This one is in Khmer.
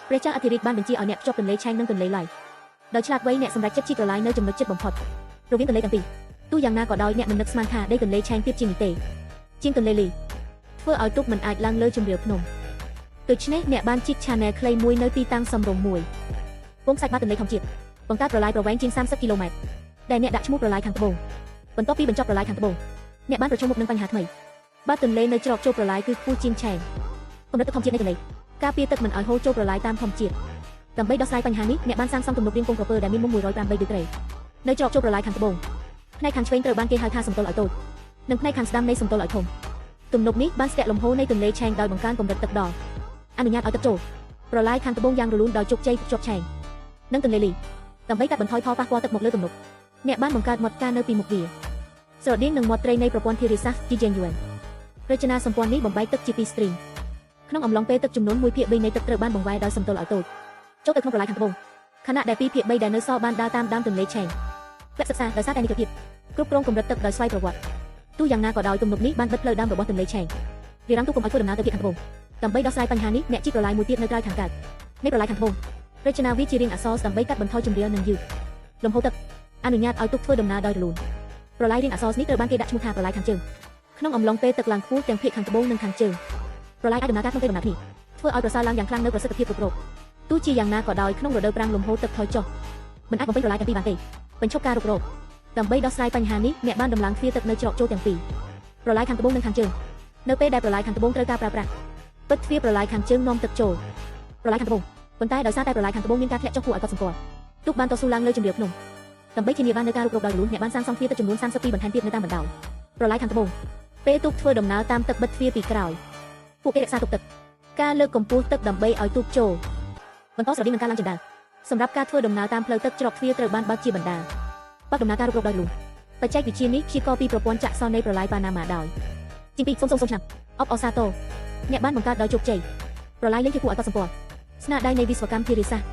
ព្រះចៅអធិរាជបានបញ្ជាឲ្យអ្នកភ្ជាប់ទន្លេឆែងនិងទន្លេឡៃដោយឆ្លាតវៃអ្នកសម្រេចចិត្តជីកប្រឡាយនៅចំណុចជិតបំផុតរវាងទន្លេទាំងពីរទោះយ៉ាងណាក៏ដោយអ្នកមិននឹកស្មានថាដីទន្លេឆែងទាបជាងនេះទេជាងទន្លេលីធ្វើឲ្យទូកមិនអាចឡើងលើជម្រាលភ្នំដូច្នេះអ្នកបានជីក channel ខ្លីមួយនៅទីតាំងសមរម្យមួយពងសាច់បាតទន្លេធម្មជាតិបង្កើតប្រឡាយប្រវែងជាង30គីឡូម៉ែត្រដែលអ្នកដាក់ឈ្មោះប្រឡាយខាងត្បូងបន្ទាប់ពីបញ្ចប់ប្រឡាយខាងត្បូងអ្នកបានប្រឈមមុខនឹងបញ្ហាថ្មីបាតទន្លេនៅច្រកចូលប្រឡាយគឺខ្ពស់ជាងឆែងកម្រិតទឹកធម្មជាតិនៃទន្លេការពារទឹកមិនឲ្យហូរចូលប្រឡាយតាមធម្មជាតិដើម្បីដោះស្រាយបញ្ហានេះអ្នកបានសាងសង់ទំនប់រាងកងក្រពើដែលមានមុំ108ដឺក្រេនៅច្រកចូលប្រឡាយខាងត្បូងផ្នែកខាងឆ្វេងត្រូវបានគេហៅថាសំទល់ឲ្យតូចនិងផ្នែកខាងស្ដាំនៃសំទល់ឲ្យធំទំនប់នេះបានស្ទាក់លំហូរនៃទន្លេឆែងដោយបង្កើនកម្រិតទឹកដល់អនុញ្ញាតឲ្យទឹកចូលប្រឡាយខាងត្បូងយ៉ាងរលូនដោយជោគជ័យភ្ជាប់ឆែងនិងទន្លេលីដើម្បីកាត់បន្ថយផលប៉ះពាល់ទឹកមកលើទំនប់អ្នកបានបង្កើតមាត់ការនៅពីមុខវាស្រដៀងនឹងមាត់ត្រីនៃប្រព័ន្ធធារាសាស្ត្រ GJUN រចនាសម្ព័ន្ធនេះបំបែកទឹកជាពីរ stream ក្នុងអំឡុងពេលទឹកចំនួន1/3នៃទឹកត្រូវបានបង្វែរដោយសំទល់ឲ្យតូចចូលទៅក្នុងប្រឡាយខាងត្បូងខណៈដែល2/3ដែលនៅសល់បានដើរតាមដានទន្លេឆែងវគ្គសិក្សាដោយសារតែនីតិភាពគ្រប់គ្រងកម្រិតទឹកដោយស្វ័យប្រវត្តិទោះយ៉ាងណាក៏ដោយទំនប់នេះបានបិទផ្លូវដើមរបស់ទន្លេឆែងវារាំងទូកកុំឲ្យធ្វើដំណើរទៅទៀតខាងត្បូងដើម្បីដោះស្រាយបញ្ហានេះអ្នកជីកប្រឡាយមួយទៀតនៅក្រៅខាងកើតនៃប្រឡាយខាងត្បូងរចនាវាជារាងអក្សរដើម្បីកាត់បន្ថយជម្រាលនិងយឺតលំហូរទឹកអនុញ្ញាតឲ្យទូកធ្វើដំណើរដោយរលូនប្រឡាយរាងអក្សរនេះត្រូវបានគេដាក់ឈ្មោះថាប្រឡាយខាងជើងក្នុងអំឡុងពេលទឹកឡើងខ្ពស់ទាំងភាគខាងត្បូងនិងខាងជើងប្រឡាយអាចដំណើរការក្នុងពេលដំណាក់នេះធ្វើឲ្យប្រសើរឡើងយ៉ាងខ្លាំងនៅប្រសិទ្ធភាពគ្រប់គ្រងទោះជាយ៉ាងណាក៏ដោយក្នុងរដូវប្រាំងលំហូរទឹកថយចុះមិនអាចបំពេញប្រឡាយទាំងពីរបានទេបញ្ឈប់ការរុករកដើម្បីដោះស្រាយបញ្ហានេះអ្នកបានដំឡើងទ្វារទឹកនៅច្រកចូលទាំងពីរប្រឡាយខាងត្បូងនិងខាងជើងនៅពេលដែលប្រឡាយខាងត្បូងត្រូវការប្រើប្រាស់បិទទ្វារប្រឡាយខាងជើងនាំទឹកចូលប្រឡាយខាងត្បូងប៉ុន្តែដោយសារតែប្រឡាយខាងត្បូងមានការធ្លាក់ចុះគួរឲ្យកត់សម្គាល់ទូកបានតស៊ូឡើងលើជម្រាលភ្នំដើម្បីធានាបាននូវការរុករកដោយរលូនអ្នកបានសាងសង់ទ្វារទឹកចំនួន32បន្ថែមទៀតនៅតាមបណ្ដោយប្រឡាយខាងត្បូងពេលទូកធ្វើដំណើរតាមទឹកបិទទ្វារពីក្រោយពួកគេរក្សាទុកទឹកការលើកកម្ពស់ទឹកដើម្បីឲ្យទូកចូលបន្តស្រដៀងនឹងការឡើងជណ្ដើរសម្រាប់ការធ្វើដំណើរតាមផ្លូវទឹកច្រកទ្វារត្រូវបានបើកជាបណ្ដាបើកដំណើរការរុករកដោយរលូនបច្ចេកវិទ្យានេះព្យាករណ៍ពីប្រព័ន្ធចាក់សន្ននៃប្រឡាយប៉ាណាម៉ាដោយជាងពី000ឆ្នាំអបអសាតូអ្នកបានបង្កើតដោយជោគជ័យប្រឡាយលេងជាគួរឲ្យកត់សម្គាល់ស្នាដៃនៃវិស្វកម្មធារាសាស្ត្រ